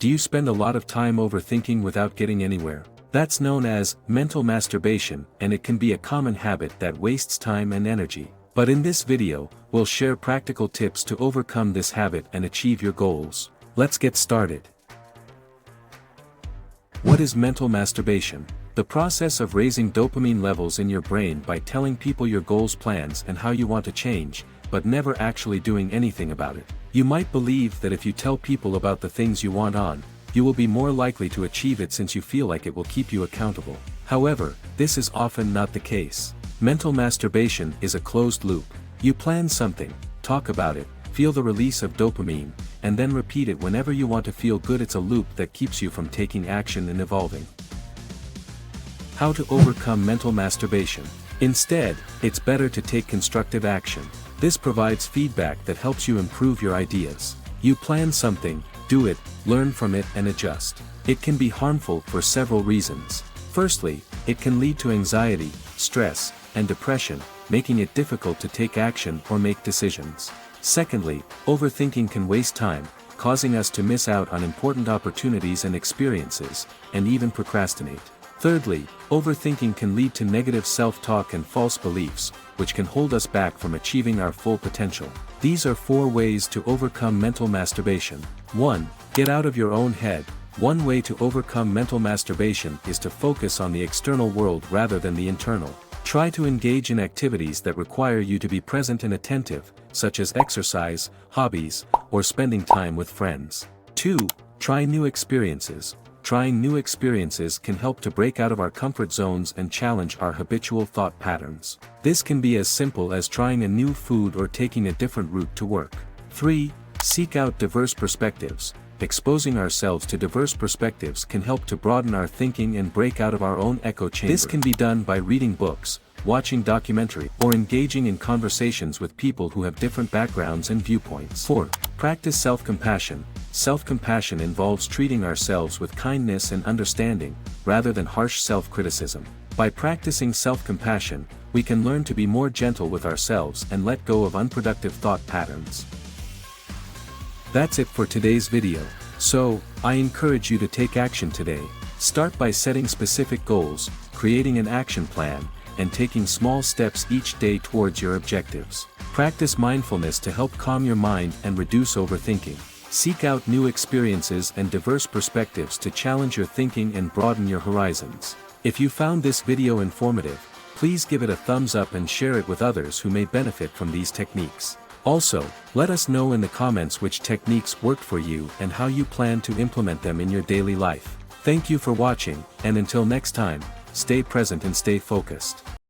Do you spend a lot of time overthinking without getting anywhere? That's known as mental masturbation, and it can be a common habit that wastes time and energy. But in this video, we'll share practical tips to overcome this habit and achieve your goals. Let's get started. What is mental masturbation? The process of raising dopamine levels in your brain by telling people your goals, plans, and how you want to change, but never actually doing anything about it. You might believe that if you tell people about the things you want on, you will be more likely to achieve it since you feel like it will keep you accountable. However, this is often not the case. Mental masturbation is a closed loop. You plan something, talk about it, feel the release of dopamine, and then repeat it whenever you want to feel good. It's a loop that keeps you from taking action and evolving. How to overcome mental masturbation? Instead, it's better to take constructive action. This provides feedback that helps you improve your ideas. You plan something, do it, learn from it and adjust. It can be harmful for several reasons. Firstly, it can lead to anxiety, stress, and depression, making it difficult to take action or make decisions. Secondly, overthinking can waste time, causing us to miss out on important opportunities and experiences, and even procrastinate. Thirdly, overthinking can lead to negative self-talk and false beliefs, which can hold us back from achieving our full potential. These are 4 ways to overcome mental masturbation. 1. Get out of your own head. One way to overcome mental masturbation is to focus on the external world rather than the internal. Try to engage in activities that require you to be present and attentive, such as exercise, hobbies, or spending time with friends. 2. Try new experiences. Trying new experiences can help to break out of our comfort zones and challenge our habitual thought patterns. This can be as simple as trying a new food or taking a different route to work. 3. Seek out diverse perspectives. Exposing ourselves to diverse perspectives can help to broaden our thinking and break out of our own echo chamber. This can be done by reading books, watching documentaries, or engaging in conversations with people who have different backgrounds and viewpoints. 4. Practice self-compassion. Self-compassion involves treating ourselves with kindness and understanding, rather than harsh self-criticism. By practicing self-compassion, we can learn to be more gentle with ourselves and let go of unproductive thought patterns. That's it for today's video. So, I encourage you to take action today. Start by setting specific goals, creating an action plan, and taking small steps each day towards your objectives. Practice mindfulness to help calm your mind and reduce overthinking. Seek out new experiences and diverse perspectives to challenge your thinking and broaden your horizons. If you found this video informative, please give it a thumbs up and share it with others who may benefit from these techniques. Also, let us know in the comments which techniques worked for you and how you plan to implement them in your daily life. Thank you for watching, and until next time, stay present and stay focused.